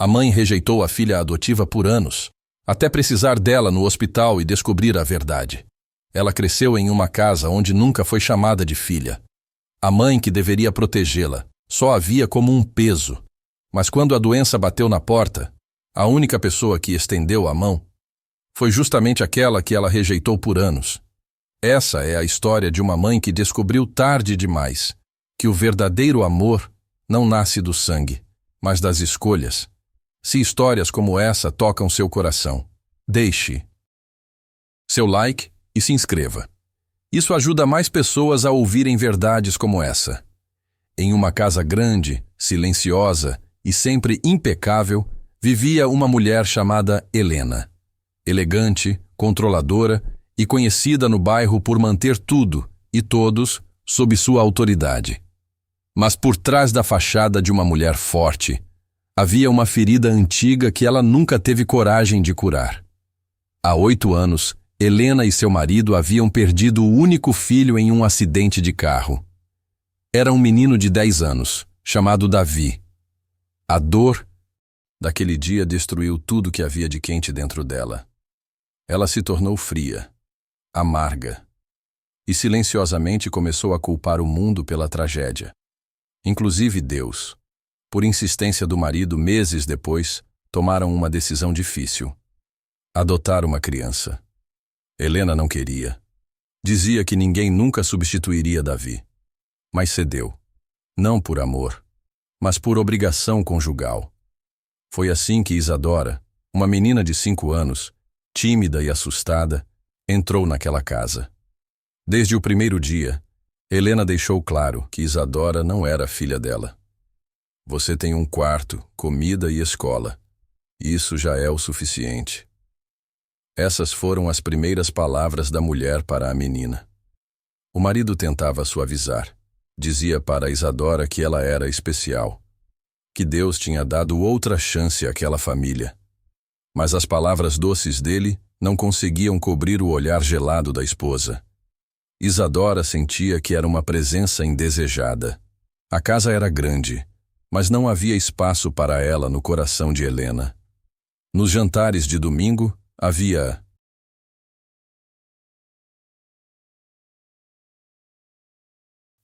A mãe rejeitou a filha adotiva por anos, até precisar dela no hospital e descobrir a verdade. Ela cresceu em uma casa onde nunca foi chamada de filha. A mãe que deveria protegê-la só a via como um peso. Mas quando a doença bateu na porta, a única pessoa que estendeu a mão foi justamente aquela que ela rejeitou por anos. Essa é a história de uma mãe que descobriu tarde demais que o verdadeiro amor não nasce do sangue, mas das escolhas. Se histórias como essa tocam seu coração, deixe seu like e se inscreva. Isso ajuda mais pessoas a ouvirem verdades como essa. Em uma casa grande, silenciosa e sempre impecável, vivia uma mulher chamada Helena. Elegante, controladora e conhecida no bairro por manter tudo e todos sob sua autoridade. Mas por trás da fachada de uma mulher forte, havia uma ferida antiga que ela nunca teve coragem de curar. Há 8 anos, Helena e seu marido haviam perdido o único filho em um acidente de carro. Era um menino de 10 anos, chamado Davi. A dor daquele dia destruiu tudo que havia de quente dentro dela. Ela se tornou fria, amarga, e silenciosamente começou a culpar o mundo pela tragédia. Inclusive Deus. Por insistência do marido, meses depois, tomaram uma decisão difícil: adotar uma criança. Helena não queria. Dizia que ninguém nunca substituiria Davi. Mas cedeu. Não por amor, mas por obrigação conjugal. Foi assim que Isadora, uma menina de 5 anos, tímida e assustada, entrou naquela casa. Desde o primeiro dia, Helena deixou claro que Isadora não era filha dela. Você tem um quarto, comida e escola. Isso já é o suficiente. Essas foram as primeiras palavras da mulher para a menina. O marido tentava suavizar. Dizia para Isadora que ela era especial, que Deus tinha dado outra chance àquela família. Mas as palavras doces dele não conseguiam cobrir o olhar gelado da esposa. Isadora sentia que era uma presença indesejada. A casa era grande, mas não havia espaço para ela no coração de Helena. Nos jantares de domingo, havia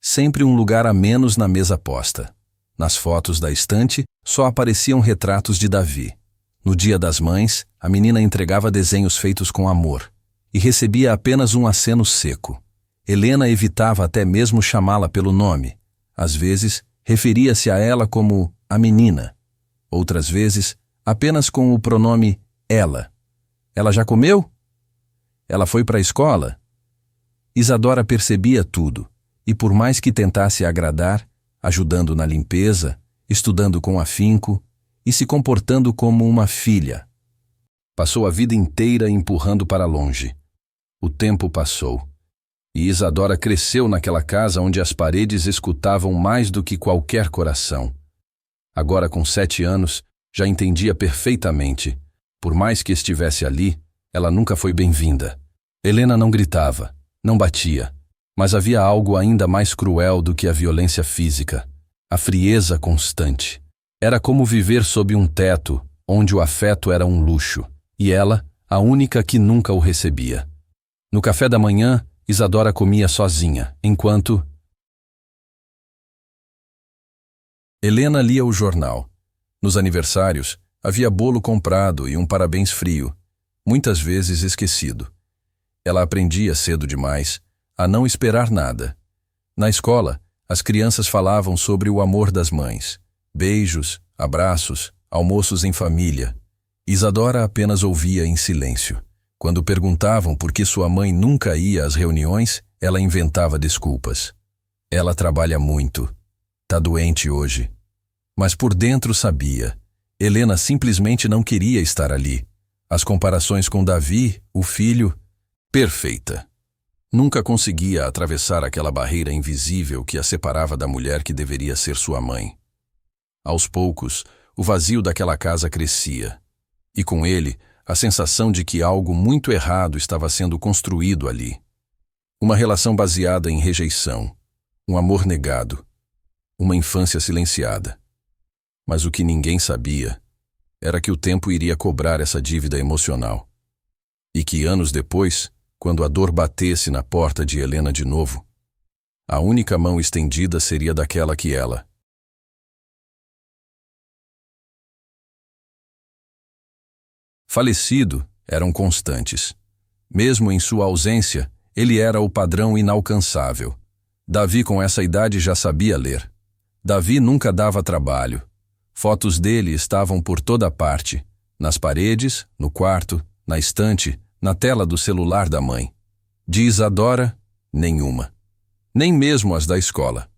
sempre um lugar a menos na mesa posta. Nas fotos da estante, só apareciam retratos de Davi. No Dia das Mães, a menina entregava desenhos feitos com amor e recebia apenas um aceno seco. Helena evitava até mesmo chamá-la pelo nome. Às vezes, referia-se a ela como a menina. Outras vezes, apenas com o pronome ela. Ela já comeu? Ela foi para a escola? Isadora percebia tudo, e por mais que tentasse agradar, ajudando na limpeza, estudando com afinco e se comportando como uma filha, passou a vida inteira empurrando para longe. O tempo passou, e Isadora cresceu naquela casa onde as paredes escutavam mais do que qualquer coração. Agora, com 7 anos, já entendia perfeitamente. Por mais que estivesse ali, ela nunca foi bem-vinda. Helena não gritava, não batia, mas havia algo ainda mais cruel do que a violência física: a frieza constante. Era como viver sob um teto, onde o afeto era um luxo, e ela, a única que nunca o recebia. No café da manhã, Isadora comia sozinha, enquanto Helena lia o jornal. Nos aniversários, havia bolo comprado e um parabéns frio, muitas vezes esquecido. Ela aprendia cedo demais a não esperar nada. Na escola, as crianças falavam sobre o amor das mães. Beijos, abraços, almoços em família. Isadora apenas ouvia em silêncio. Quando perguntavam por que sua mãe nunca ia às reuniões, ela inventava desculpas. Ela trabalha muito. Tá doente hoje. Mas por dentro sabia. Helena simplesmente não queria estar ali. As comparações com Davi, o filho, perfeita. Nunca conseguia atravessar aquela barreira invisível que a separava da mulher que deveria ser sua mãe. Aos poucos, o vazio daquela casa crescia. E com ele, a sensação de que algo muito errado estava sendo construído ali. Uma relação baseada em rejeição, um amor negado, uma infância silenciada. Mas o que ninguém sabia era que o tempo iria cobrar essa dívida emocional. E que anos depois, quando a dor batesse na porta de Helena de novo, a única mão estendida seria daquela que ela. Falecido, eram constantes. Mesmo em sua ausência, ele era o padrão inalcançável. Davi com essa idade já sabia ler. Davi nunca dava trabalho. Fotos dele estavam por toda parte, nas paredes, no quarto, na estante, na tela do celular da mãe. De Isadora, nenhuma. Nem mesmo as da escola.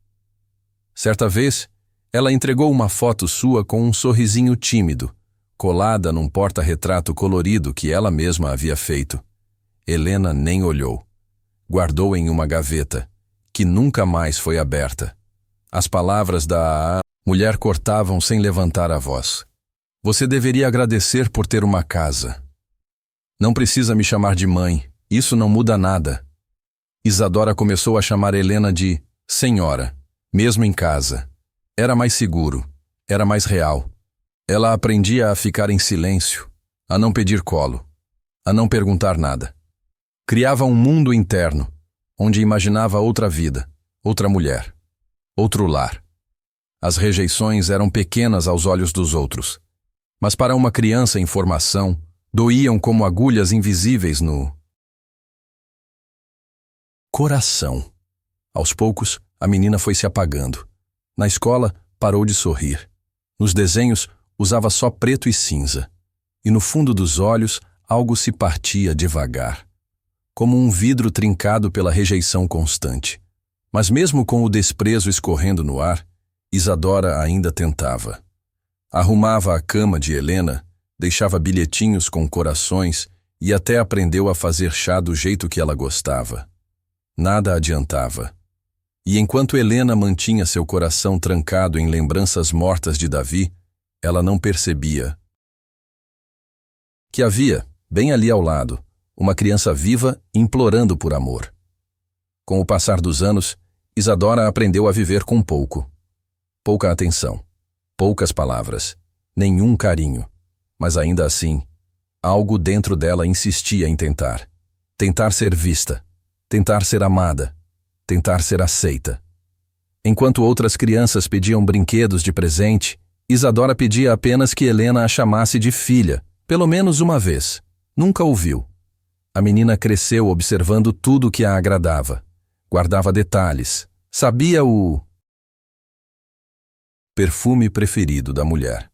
Certa vez, ela entregou uma foto sua com um sorrisinho tímido, colada num porta-retrato colorido que ela mesma havia feito. Helena nem olhou. Guardou em uma gaveta, que nunca mais foi aberta. As palavras da mulher cortavam sem levantar a voz. Você deveria agradecer por ter uma casa. Não precisa me chamar de mãe, isso não muda nada. Isadora começou a chamar Helena de senhora, mesmo em casa. Era mais seguro, era mais real. Ela aprendia a ficar em silêncio, a não pedir colo, a não perguntar nada. Criava um mundo interno, onde imaginava outra vida, outra mulher, outro lar. As rejeições eram pequenas aos olhos dos outros, mas para uma criança em formação, doíam como agulhas invisíveis no coração. Aos poucos, a menina foi se apagando. Na escola, parou de sorrir. Nos desenhos, usava só preto e cinza. E no fundo dos olhos, algo se partia devagar, como um vidro trincado pela rejeição constante. Mas mesmo com o desprezo escorrendo no ar, Isadora ainda tentava. Arrumava a cama de Helena, deixava bilhetinhos com corações e até aprendeu a fazer chá do jeito que ela gostava. Nada adiantava. E enquanto Helena mantinha seu coração trancado em lembranças mortas de Davi, ela não percebia que havia, bem ali ao lado, uma criança viva implorando por amor. Com o passar dos anos, Isadora aprendeu a viver com pouco. Pouca atenção, poucas palavras, nenhum carinho. Mas ainda assim, algo dentro dela insistia em tentar. Tentar ser vista, tentar ser amada, tentar ser aceita. Enquanto outras crianças pediam brinquedos de presente, Isadora pedia apenas que Helena a chamasse de filha, pelo menos uma vez. Nunca ouviu. A menina cresceu observando tudo que a agradava. Guardava detalhes. Sabia o perfume preferido da mulher.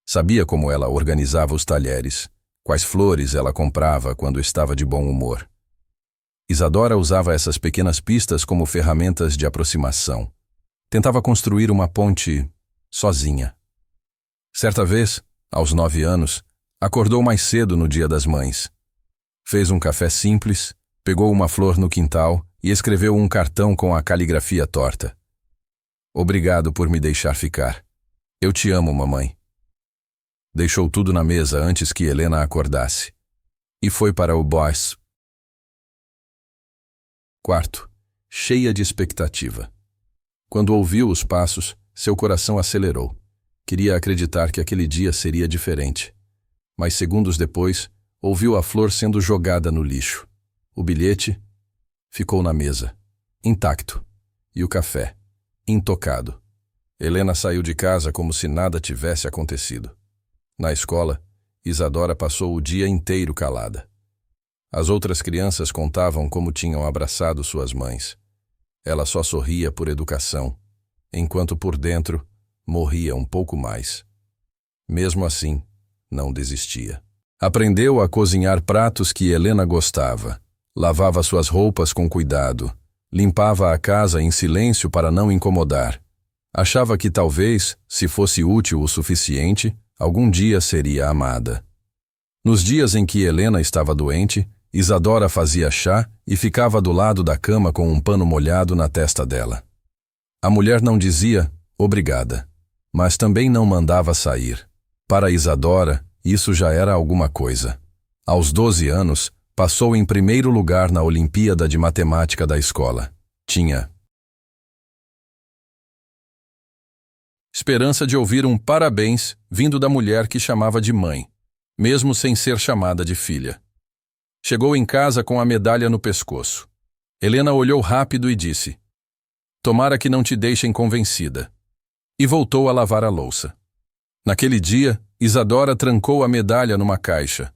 Sabia como ela organizava os talheres, quais flores ela comprava quando estava de bom humor. Isadora usava essas pequenas pistas como ferramentas de aproximação. Tentava construir uma ponte sozinha. Certa vez, aos 9 anos, acordou mais cedo no Dia das Mães. Fez um café simples, pegou uma flor no quintal e escreveu um cartão com a caligrafia torta. Obrigado por me deixar ficar. Eu te amo, mamãe. Deixou tudo na mesa antes que Helena acordasse. E foi para o boys quarto, cheia de expectativa. Quando ouviu os passos, seu coração acelerou. Queria acreditar que aquele dia seria diferente. Mas segundos depois, ouviu a flor sendo jogada no lixo. O bilhete ficou na mesa, intacto. E o café, intocado. Helena saiu de casa como se nada tivesse acontecido. Na escola, Isadora passou o dia inteiro calada. As outras crianças contavam como tinham abraçado suas mães. Ela só sorria por educação, enquanto por dentro morria um pouco mais. Mesmo assim, não desistia. Aprendeu a cozinhar pratos que Helena gostava. Lavava suas roupas com cuidado. Limpava a casa em silêncio para não incomodar. Achava que talvez, se fosse útil o suficiente, algum dia seria amada. Nos dias em que Helena estava doente, Isadora fazia chá e ficava do lado da cama com um pano molhado na testa dela. A mulher não dizia obrigada, mas também não mandava sair. Para Isadora, isso já era alguma coisa. Aos 12 anos, passou em primeiro lugar na Olimpíada de Matemática da escola. Tinha esperança de ouvir um parabéns vindo da mulher que chamava de mãe, mesmo sem ser chamada de filha. Chegou em casa com a medalha no pescoço. Helena olhou rápido e disse: "Tomara que não te deixem convencida." E voltou a lavar a louça. Naquele dia, Isadora trancou a medalha numa caixa.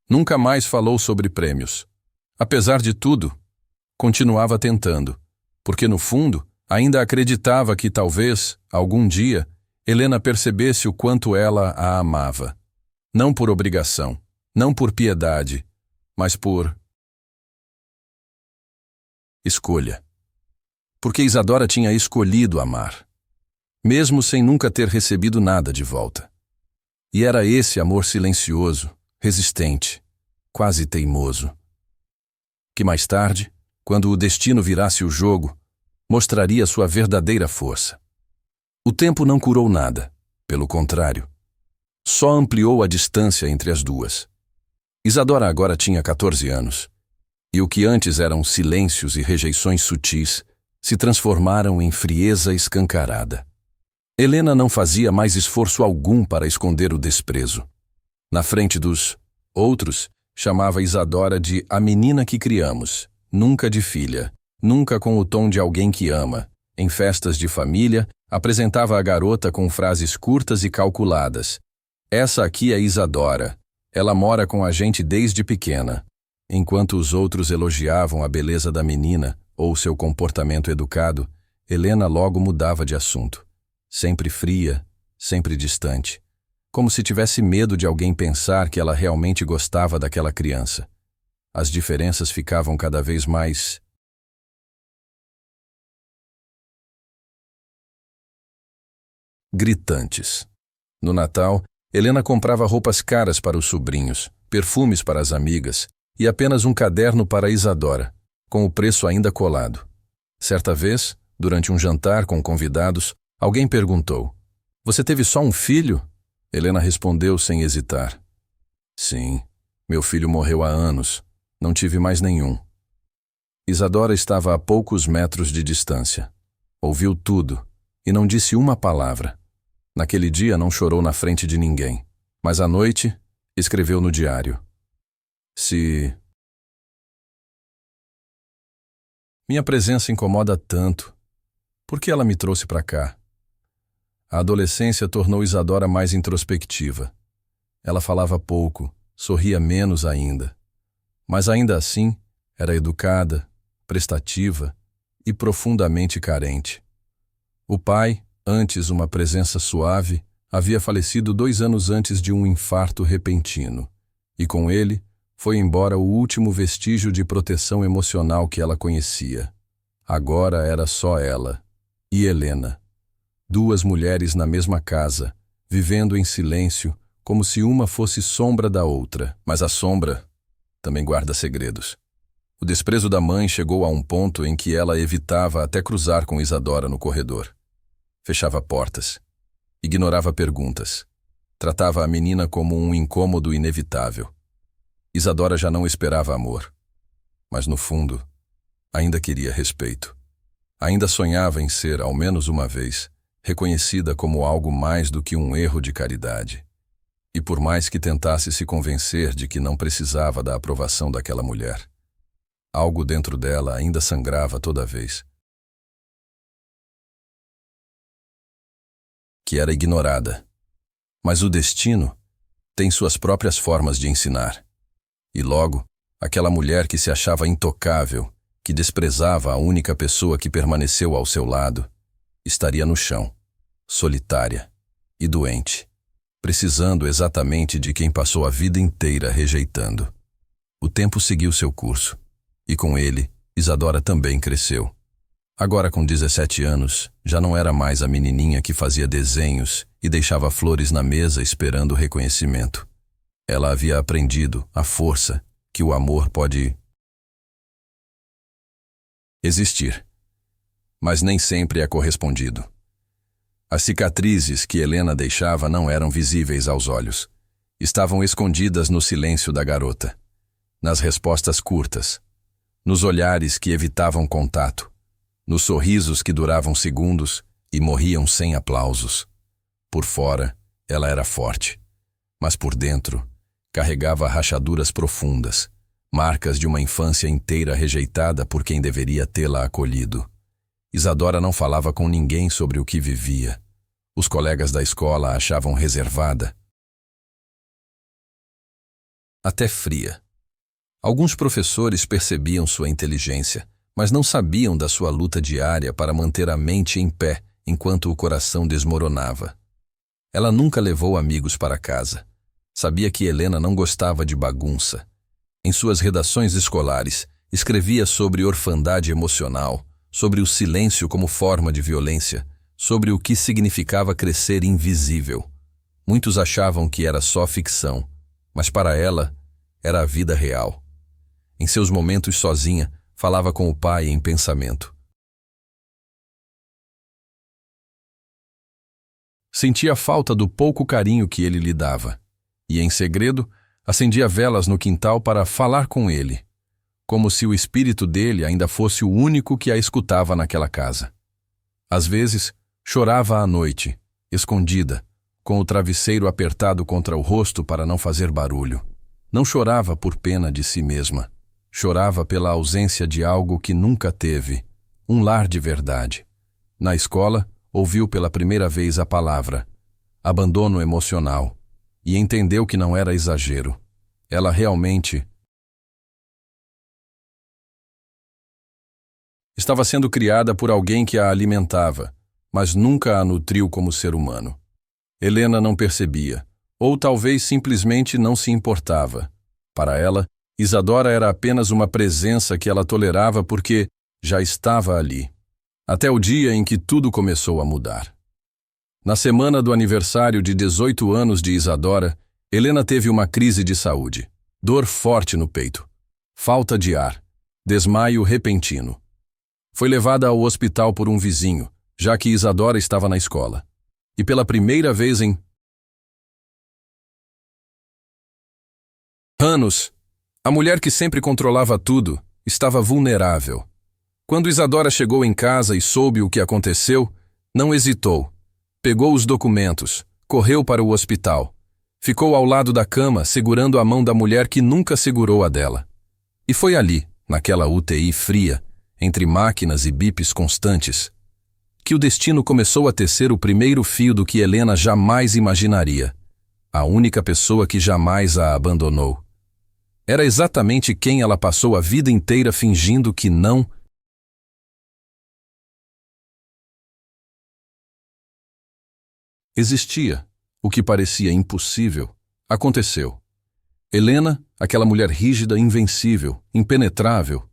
Nunca mais falou sobre prêmios. Apesar de tudo, continuava tentando, porque no fundo, ainda acreditava que talvez, algum dia, Helena percebesse o quanto ela a amava. Não por obrigação, não por piedade, mas por escolha. Porque Isadora tinha escolhido amar, mesmo sem nunca ter recebido nada de volta. E era esse amor silencioso, resistente, quase teimoso, que mais tarde, quando o destino virasse o jogo, mostraria sua verdadeira força. O tempo não curou nada, pelo contrário, só ampliou a distância entre as duas. Isadora agora tinha 14 anos, e o que antes eram silêncios e rejeições sutis se transformaram em frieza escancarada. Helena não fazia mais esforço algum para esconder o desprezo. Na frente dos outros, chamava Isadora de a menina que criamos, nunca de filha, nunca com o tom de alguém que ama. Em festas de família, apresentava a garota com frases curtas e calculadas. "Essa aqui é Isadora. Ela mora com a gente desde pequena." Enquanto os outros elogiavam a beleza da menina ou seu comportamento educado, Helena logo mudava de assunto. Sempre fria, sempre distante. Como se tivesse medo de alguém pensar que ela realmente gostava daquela criança. As diferenças ficavam cada vez mais gritantes. No Natal, Helena comprava roupas caras para os sobrinhos, perfumes para as amigas e apenas um caderno para Isadora, com o preço ainda colado. Certa vez, durante um jantar com convidados, alguém perguntou: "Você teve só um filho?" Helena respondeu sem hesitar: "Sim, meu filho morreu há anos. Não tive mais nenhum." Isadora estava a poucos metros de distância. Ouviu tudo e não disse uma palavra. Naquele dia não chorou na frente de ninguém, mas à noite escreveu no diário: "Se minha presença incomoda tanto, por que ela me trouxe para cá?" A adolescência tornou Isadora mais introspectiva. Ela falava pouco, sorria menos ainda. Mas ainda assim, era educada, prestativa e profundamente carente. O pai, antes uma presença suave, havia falecido 2 anos antes de um infarto repentino. E com ele, foi embora o último vestígio de proteção emocional que ela conhecia. Agora era só ela e Helena. 2 mulheres na mesma casa, vivendo em silêncio, como se uma fosse sombra da outra. Mas a sombra também guarda segredos. O desprezo da mãe chegou a um ponto em que ela evitava até cruzar com Isadora no corredor. Fechava portas. Ignorava perguntas. Tratava a menina como um incômodo inevitável. Isadora já não esperava amor. Mas no fundo, ainda queria respeito. Ainda sonhava em ser, ao menos uma vez, reconhecida como algo mais do que um erro de caridade. E por mais que tentasse se convencer de que não precisava da aprovação daquela mulher, algo dentro dela ainda sangrava toda vez. Que era ignorada. Mas o destino tem suas próprias formas de ensinar. E logo, aquela mulher que se achava intocável, que desprezava a única pessoa que permaneceu ao seu lado, estaria no chão, solitária e doente, precisando exatamente de quem passou a vida inteira rejeitando. O tempo seguiu seu curso, e com ele, Isadora também cresceu. Agora com 17 anos, já não era mais a menininha que fazia desenhos e deixava flores na mesa esperando reconhecimento. Ela havia aprendido a força que o amor pode existir, mas nem sempre é correspondido. As cicatrizes que Helena deixava não eram visíveis aos olhos. Estavam escondidas no silêncio da garota, nas respostas curtas, nos olhares que evitavam contato, nos sorrisos que duravam segundos e morriam sem aplausos. Por fora, ela era forte, mas por dentro, carregava rachaduras profundas, marcas de uma infância inteira rejeitada por quem deveria tê-la acolhido. Isadora não falava com ninguém sobre o que vivia. Os colegas da escola a achavam reservada, até fria. Alguns professores percebiam sua inteligência, mas não sabiam da sua luta diária para manter a mente em pé enquanto o coração desmoronava. Ela nunca levou amigos para casa. Sabia que Helena não gostava de bagunça. Em suas redações escolares, escrevia sobre orfandade emocional, sobre o silêncio como forma de violência, sobre o que significava crescer invisível. Muitos achavam que era só ficção, mas para ela, era a vida real. Em seus momentos sozinha, falava com o pai em pensamento. Sentia falta do pouco carinho que ele lhe dava, e em segredo, acendia velas no quintal para falar com ele, como se o espírito dele ainda fosse o único que a escutava naquela casa. Às vezes, chorava à noite, escondida, com o travesseiro apertado contra o rosto para não fazer barulho. Não chorava por pena de si mesma. Chorava pela ausência de algo que nunca teve, um lar de verdade. Na escola, ouviu pela primeira vez a palavra abandono emocional e entendeu que não era exagero. Ela realmente estava sendo criada por alguém que a alimentava, mas nunca a nutriu como ser humano. Helena não percebia, ou talvez simplesmente não se importava. Para ela, Isadora era apenas uma presença que ela tolerava porque já estava ali. Até o dia em que tudo começou a mudar. Na semana do aniversário de 18 anos de Isadora, Helena teve uma crise de saúde, dor forte no peito, falta de ar, desmaio repentino. Foi levada ao hospital por um vizinho, já que Isadora estava na escola. E pela primeira vez em anos, a mulher que sempre controlava tudo estava vulnerável. Quando Isadora chegou em casa e soube o que aconteceu, não hesitou. Pegou os documentos, correu para o hospital. Ficou ao lado da cama, segurando a mão da mulher que nunca segurou a dela. E foi ali, naquela UTI fria, entre máquinas e bips constantes, que o destino começou a tecer o primeiro fio do que Helena jamais imaginaria. A única pessoa que jamais a abandonou. Era exatamente quem ela passou a vida inteira fingindo que não existia. O que parecia impossível aconteceu. Helena, aquela mulher rígida, invencível, impenetrável,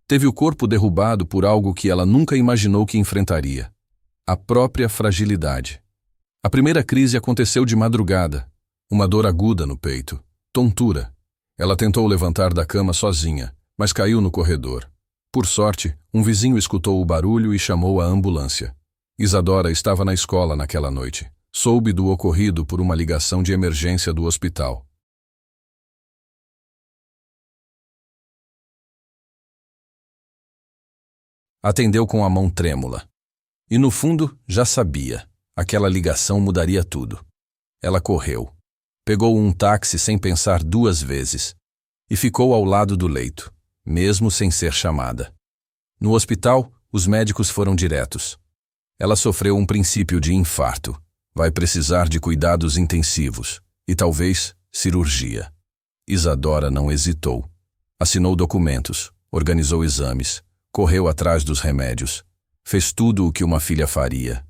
teve o corpo derrubado por algo que ela nunca imaginou que enfrentaria: a própria fragilidade. A primeira crise aconteceu de madrugada, uma dor aguda no peito, tontura. Ela tentou levantar da cama sozinha, mas caiu no corredor. Por sorte, um vizinho escutou o barulho e chamou a ambulância. Isadora estava na escola naquela noite. Soube do ocorrido por uma ligação de emergência do hospital. Atendeu com a mão trêmula. E no fundo, já sabia. Aquela ligação mudaria tudo. Ela correu. Pegou um táxi sem pensar 2 vezes. E ficou ao lado do leito, mesmo sem ser chamada. No hospital, os médicos foram diretos. Ela sofreu um princípio de infarto. Vai precisar de cuidados intensivos e talvez cirurgia. Isadora não hesitou. Assinou documentos, organizou exames, correu atrás dos remédios. Fez tudo o que uma filha faria,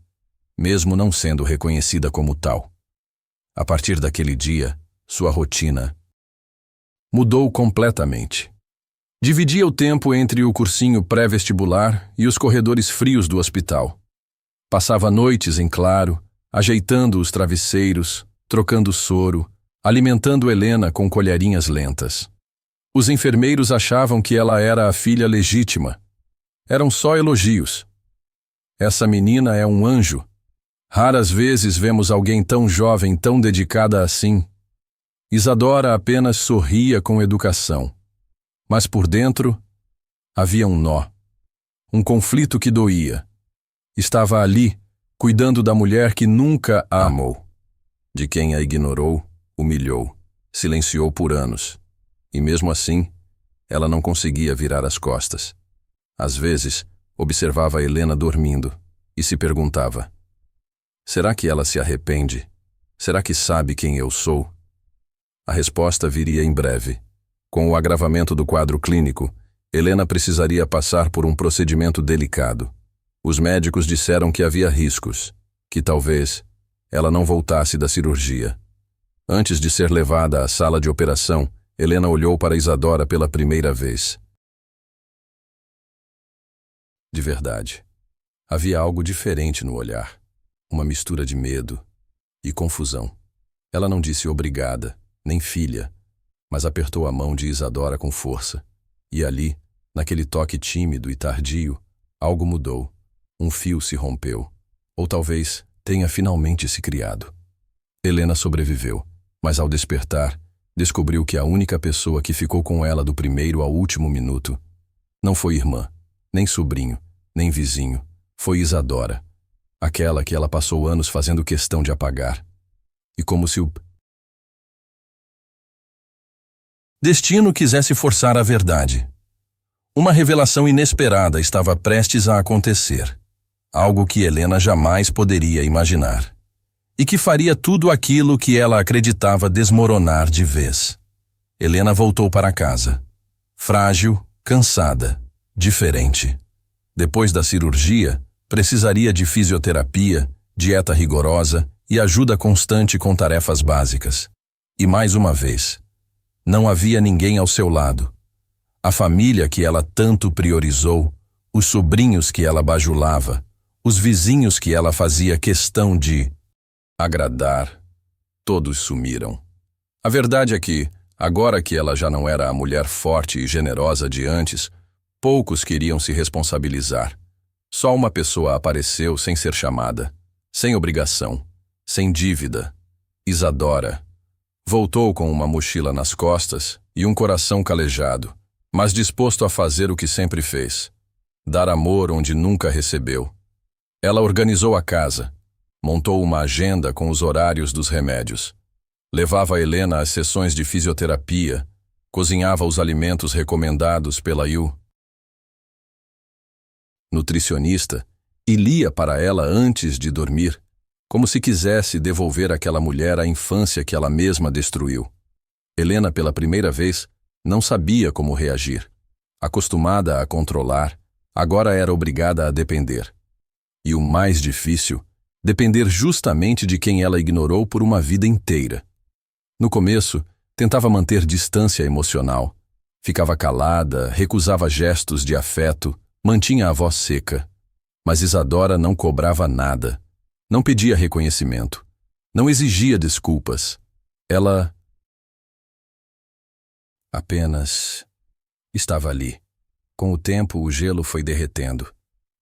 mesmo não sendo reconhecida como tal. A partir daquele dia, sua rotina mudou completamente. Dividia o tempo entre o cursinho pré-vestibular e os corredores frios do hospital. Passava noites em claro, ajeitando os travesseiros, trocando soro, alimentando Helena com colherinhas lentas. Os enfermeiros achavam que ela era a filha legítima. Eram só elogios. Essa menina é um anjo. Raras vezes vemos alguém tão jovem, tão dedicada assim. Isadora apenas sorria com educação. Mas por dentro, havia um nó. Um conflito que doía. Estava ali, cuidando da mulher que nunca a amou, de quem a ignorou, humilhou, silenciou por anos. E mesmo assim, ela não conseguia virar as costas. Às vezes, observava Helena dormindo e se perguntava: será que ela se arrepende? Será que sabe quem eu sou? A resposta viria em breve. Com o agravamento do quadro clínico, Helena precisaria passar por um procedimento delicado. Os médicos disseram que havia riscos, que talvez ela não voltasse da cirurgia. Antes de ser levada à sala de operação, Helena olhou para Isadora pela primeira vez. De verdade, havia algo diferente no olhar, uma mistura de medo e confusão. Ela não disse obrigada, nem filha, mas apertou a mão de Isadora com força. E ali, naquele toque tímido e tardio, algo mudou. Um fio se rompeu, ou talvez tenha finalmente se criado. Helena sobreviveu, mas ao despertar, descobriu que a única pessoa que ficou com ela do primeiro ao último minuto não foi irmã, nem sobrinho, nem vizinho, foi Isadora, aquela que ela passou anos fazendo questão de apagar. E como se o destino quisesse forçar a verdade. Uma revelação inesperada estava prestes a acontecer, algo que Helena jamais poderia imaginar, e que faria tudo aquilo que ela acreditava desmoronar de vez. Helena voltou para casa, frágil, cansada, diferente. Depois da cirurgia, precisaria de fisioterapia, dieta rigorosa e ajuda constante com tarefas básicas. E mais uma vez, não havia ninguém ao seu lado. A família que ela tanto priorizou, os sobrinhos que ela bajulava, os vizinhos que ela fazia questão de agradar, todos sumiram. A verdade é que, agora que ela já não era a mulher forte e generosa de antes, poucos queriam se responsabilizar. Só uma pessoa apareceu sem ser chamada, sem obrigação, sem dívida. Isadora. Voltou com uma mochila nas costas e um coração calejado, mas disposto a fazer o que sempre fez: dar amor onde nunca recebeu. Ela organizou a casa, montou uma agenda com os horários dos remédios, levava Helena às sessões de fisioterapia, cozinhava os alimentos recomendados pela nutricionista e lia para ela antes de dormir, como se quisesse devolver àquela mulher a infância que ela mesma destruiu. Helena, pela primeira vez, não sabia como reagir. Acostumada a controlar, agora era obrigada a depender. E o mais difícil, depender justamente de quem ela ignorou por uma vida inteira. No começo, tentava manter distância emocional. Ficava calada, recusava gestos de afeto, mantinha a voz seca. Mas Isadora não cobrava nada. Não pedia reconhecimento. Não exigia desculpas. Ela apenas estava ali. Com o tempo, o gelo foi derretendo.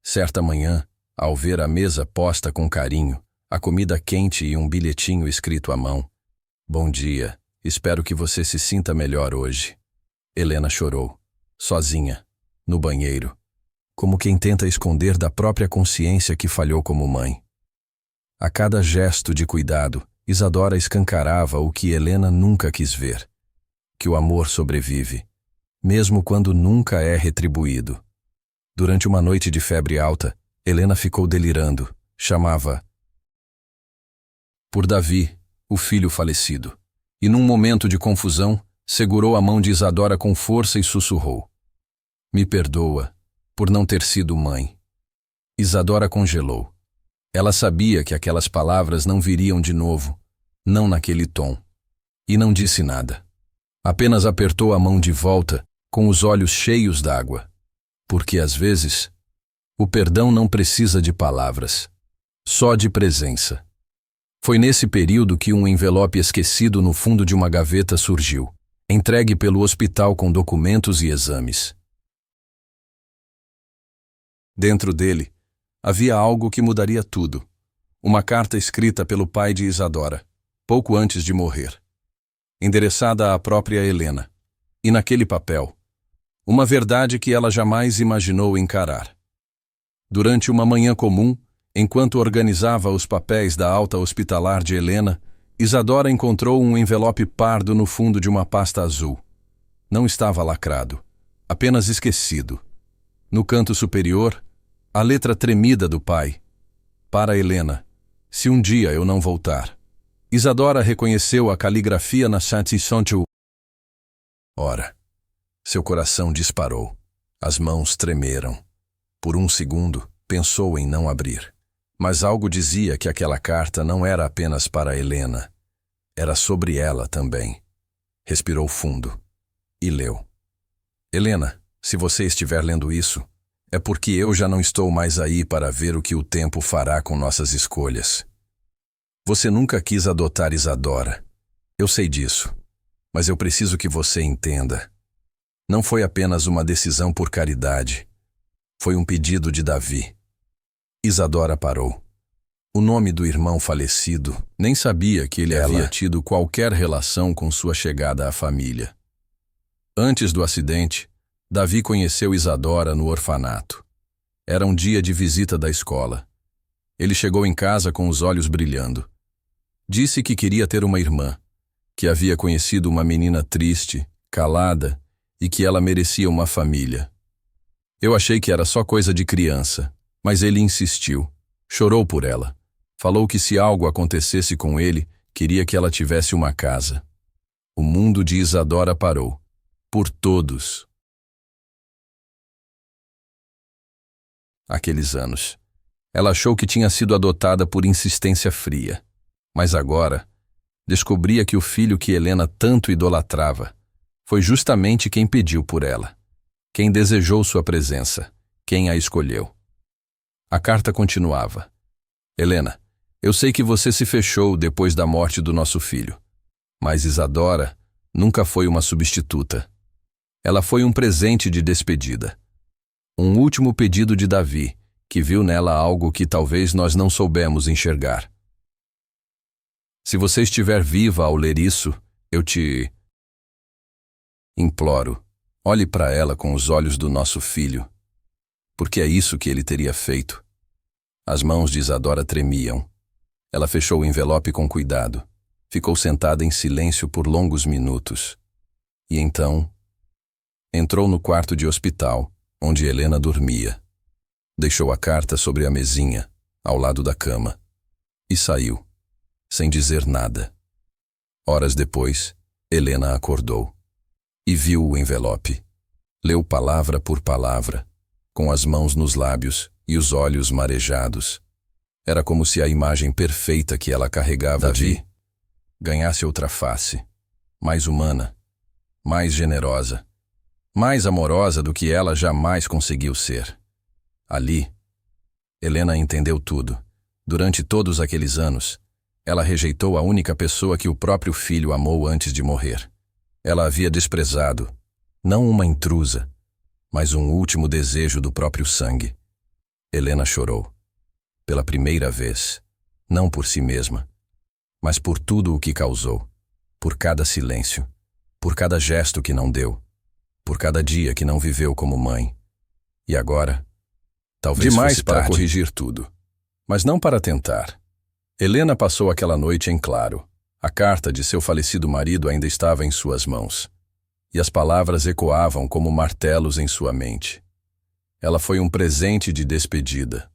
Certa manhã, ao ver a mesa posta com carinho, a comida quente e um bilhetinho escrito à mão: "Bom dia, espero que você se sinta melhor hoje." Helena chorou, sozinha, no banheiro, como quem tenta esconder da própria consciência que falhou como mãe. A cada gesto de cuidado, Isadora escancarava o que Helena nunca quis ver: que o amor sobrevive, mesmo quando nunca é retribuído. Durante uma noite de febre alta, Helena ficou delirando. Chamava por Davi, o filho falecido, e num momento de confusão, segurou a mão de Isadora com força e sussurrou: "Me perdoa por não ter sido mãe." Isadora congelou. Ela sabia que aquelas palavras não viriam de novo, não naquele tom, e não disse nada. Apenas apertou a mão de volta, com os olhos cheios d'água. Porque às vezes, o perdão não precisa de palavras, só de presença. Foi nesse período que um envelope esquecido no fundo de uma gaveta surgiu, entregue pelo hospital com documentos e exames. Dentro dele, havia algo que mudaria tudo. Uma carta escrita pelo pai de Isadora, pouco antes de morrer, endereçada à própria Helena. E naquele papel, uma verdade que ela jamais imaginou encarar. Durante uma manhã comum, Enquanto organizava os papéis da alta hospitalar de Helena, Isadora encontrou um envelope pardo no fundo de uma pasta azul. Não estava lacrado, apenas esquecido. No canto superior, a letra tremida do pai. Para Helena, se um dia eu não voltar. Isadora reconheceu a caligrafia na Saint-Santu. Ora, seu coração disparou. As mãos tremeram. Por um segundo, pensou em não abrir. Mas algo dizia que aquela carta não era apenas para Helena. Era sobre ela também. Respirou fundo e leu. Helena, se você estiver lendo isso, é porque eu já não estou mais aí para ver o que o tempo fará com nossas escolhas. Você nunca quis adotar Isadora. Eu sei disso. Mas eu preciso que você entenda. Não foi apenas uma decisão por caridade. Foi um pedido de Davi. Isadora parou. O nome do irmão falecido, nem sabia que ele havia tido qualquer relação com sua chegada à família. Antes do acidente, Davi conheceu Isadora no orfanato. Era um dia de visita da escola. Ele chegou em casa com os olhos brilhando. Disse que queria ter uma irmã, que havia conhecido uma menina triste, calada, e que ela merecia uma família. Eu achei que era só coisa de criança, mas ele insistiu. Chorou por ela. Falou que se algo acontecesse com ele, queria que ela tivesse uma casa. O mundo de Isadora parou. Por todos. Aqueles anos. Ela achou que tinha sido adotada por insistência fria. Mas agora, descobria que o filho que Helena tanto idolatrava foi justamente quem pediu por ela, quem desejou sua presença, quem a escolheu. A carta continuava. Helena, eu sei que você se fechou depois da morte do nosso filho, mas Isadora nunca foi uma substituta. Ela foi um presente de despedida. Um último pedido de Davi, que viu nela algo que talvez nós não soubemos enxergar. Se você estiver viva ao ler isso, eu te imploro, olhe para ela com os olhos do nosso filho, porque é isso que ele teria feito. As mãos de Isadora tremiam. Ela fechou o envelope com cuidado. Ficou sentada em silêncio por longos minutos. E então, entrou no quarto de hospital, onde Helena dormia. Deixou a carta sobre a mesinha, ao lado da cama, e saiu, sem dizer nada. Horas depois, Helena acordou e viu o envelope. Leu palavra por palavra, com as mãos nos lábios e os olhos marejados. Era como se a imagem perfeita que ela carregava Davi ganhasse outra face, mais humana, mais generosa, mais amorosa do que ela jamais conseguiu ser. Ali, Helena entendeu tudo. Durante todos aqueles anos, ela rejeitou a única pessoa que o próprio filho amou antes de morrer. Ela havia desprezado, não uma intrusa, mas um último desejo do próprio sangue. Helena chorou. Pela primeira vez, não por si mesma, mas por tudo o que causou, por cada silêncio, por cada gesto que não deu, por cada dia que não viveu como mãe. E agora, talvez demais para corrigir tudo, mas não para tentar. Helena passou aquela noite em claro. A carta de seu falecido marido ainda estava em suas mãos, e as palavras ecoavam como martelos em sua mente. Ela foi um presente de despedida,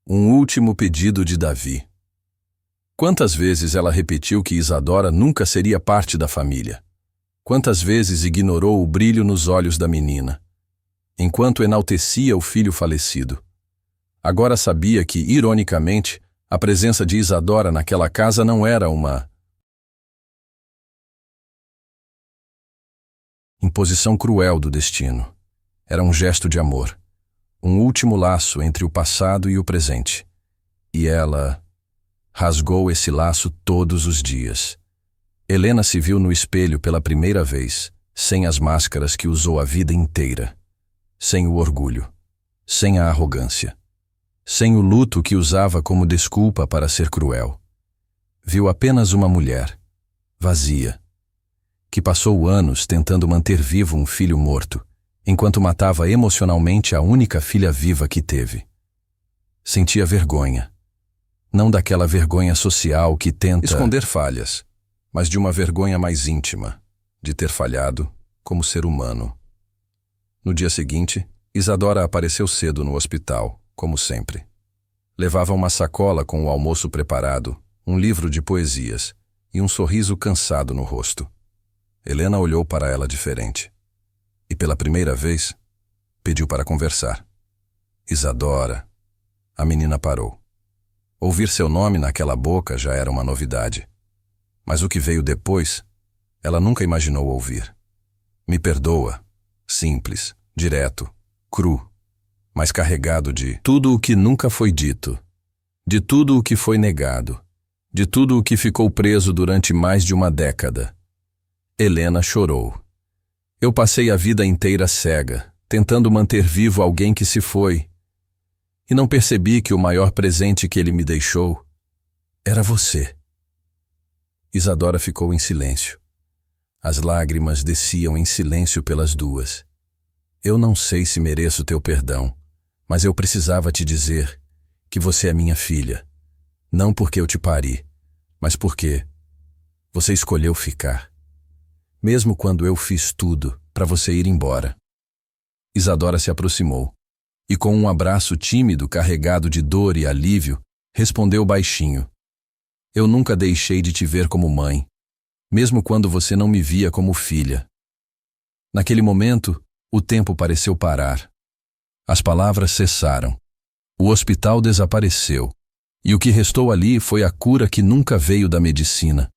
um último pedido de Davi. Quantas vezes ela repetiu que Isadora nunca seria parte da família? Quantas vezes ignorou o brilho nos olhos da menina, enquanto enaltecia o filho falecido? Agora sabia que, ironicamente, a presença de Isadora naquela casa não era uma imposição cruel do destino. Era um gesto de amor, um último laço entre o passado e o presente. E ela rasgou esse laço todos os dias. Helena se viu no espelho pela primeira vez, sem as máscaras que usou a vida inteira, sem o orgulho, sem a arrogância, sem o luto que usava como desculpa para ser cruel. Viu apenas uma mulher, vazia, que passou anos tentando manter vivo um filho morto, enquanto matava emocionalmente a única filha viva que teve. Sentia vergonha, Não daquela vergonha social que tenta esconder falhas, mas de uma vergonha mais íntima, de ter falhado como ser humano. No dia seguinte, Isadora apareceu cedo no hospital, como sempre. Levava uma sacola com o almoço preparado, um livro de poesias e um sorriso cansado no rosto. Helena olhou para ela diferente. E pela primeira vez, pediu para conversar. Isadora. A menina parou. Ouvir seu nome naquela boca já era uma novidade. Mas o que veio depois, ela nunca imaginou ouvir. Me perdoa. Simples, direto, cru, mas carregado de tudo o que nunca foi dito, de tudo o que foi negado, de tudo o que ficou preso durante mais de uma década. Helena chorou. Eu passei a vida inteira cega, tentando manter vivo alguém que se foi, e não percebi que o maior presente que ele me deixou era você. Isadora ficou em silêncio. As lágrimas desciam em silêncio pelas duas. Eu não sei se mereço teu perdão, mas eu precisava te dizer que você é minha filha. Não porque eu te pari, mas porque você escolheu ficar. Mesmo quando eu fiz tudo para você ir embora. Isadora se aproximou e, com um abraço tímido carregado de dor e alívio, respondeu baixinho. Eu nunca deixei de te ver como mãe, mesmo quando você não me via como filha. Naquele momento, o tempo pareceu parar. As palavras cessaram. O hospital desapareceu. E o que restou ali foi a cura que nunca veio da medicina.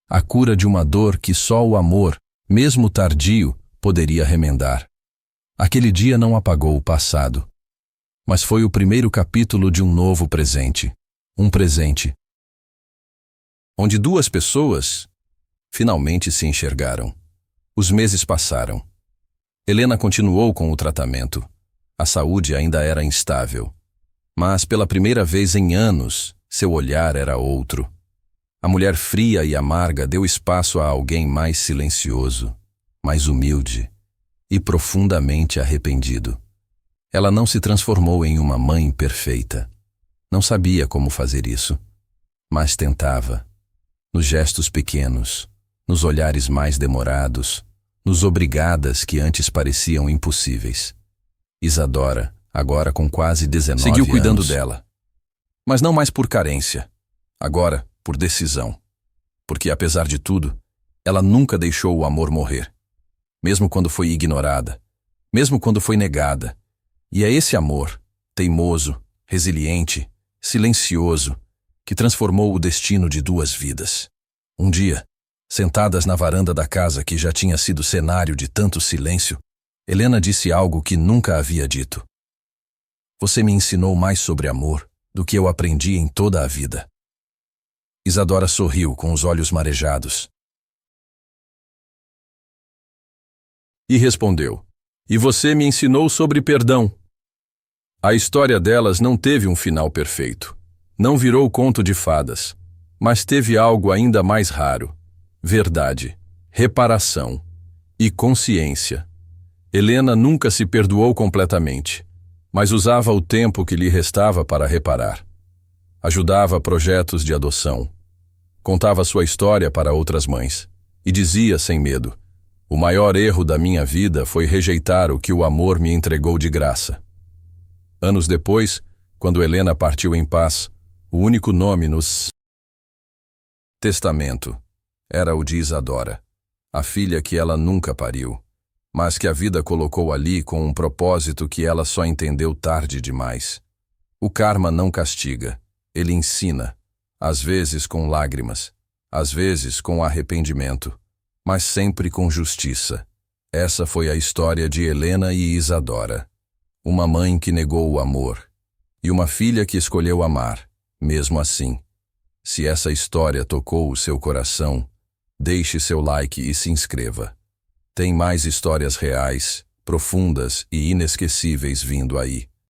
A cura de uma dor que só o amor, mesmo tardio, poderia remendar. Aquele dia não apagou o passado, mas foi o primeiro capítulo de um novo presente. Um presente onde duas pessoas finalmente se enxergaram. Os meses passaram. Helena continuou com o tratamento. A saúde ainda era instável. Mas pela primeira vez em anos, seu olhar era outro. A mulher fria e amarga deu espaço a alguém mais silencioso, mais humilde e profundamente arrependido. Ela não se transformou em uma mãe perfeita. Não sabia como fazer isso, mas tentava. Nos gestos pequenos, nos olhares mais demorados, nos obrigadas que antes pareciam impossíveis. Isadora, agora com quase 19 anos, seguiu cuidando dela. Mas não mais por carência. Agora, por decisão. Porque, apesar de tudo, ela nunca deixou o amor morrer. Mesmo quando foi ignorada. Mesmo quando foi negada. E é esse amor, teimoso, resiliente, silencioso, que transformou o destino de duas vidas. Um dia, sentadas na varanda da casa que já tinha sido cenário de tanto silêncio, Helena disse algo que nunca havia dito. Você me ensinou mais sobre amor do que eu aprendi em toda a vida. Isadora sorriu com os olhos marejados. E respondeu, e você me ensinou sobre perdão. A história delas não teve um final perfeito. Não virou conto de fadas, mas teve algo ainda mais raro. Verdade, reparação e consciência. Helena nunca se perdoou completamente, mas usava o tempo que lhe restava para reparar. Ajudava projetos de adoção. Contava sua história para outras mães e dizia sem medo, o maior erro da minha vida foi rejeitar o que o amor me entregou de graça. Anos depois, quando Helena partiu em paz, o único nome nos testamento era o de Isadora, a filha que ela nunca pariu, mas que a vida colocou ali com um propósito que ela só entendeu tarde demais. O karma não castiga, ele ensina, às vezes com lágrimas, às vezes com arrependimento, mas sempre com justiça. Essa foi a história de Helena e Isadora. Uma mãe que negou o amor, e uma filha que escolheu amar, mesmo assim. Se essa história tocou o seu coração, deixe seu like e se inscreva. Tem mais histórias reais, profundas e inesquecíveis vindo aí.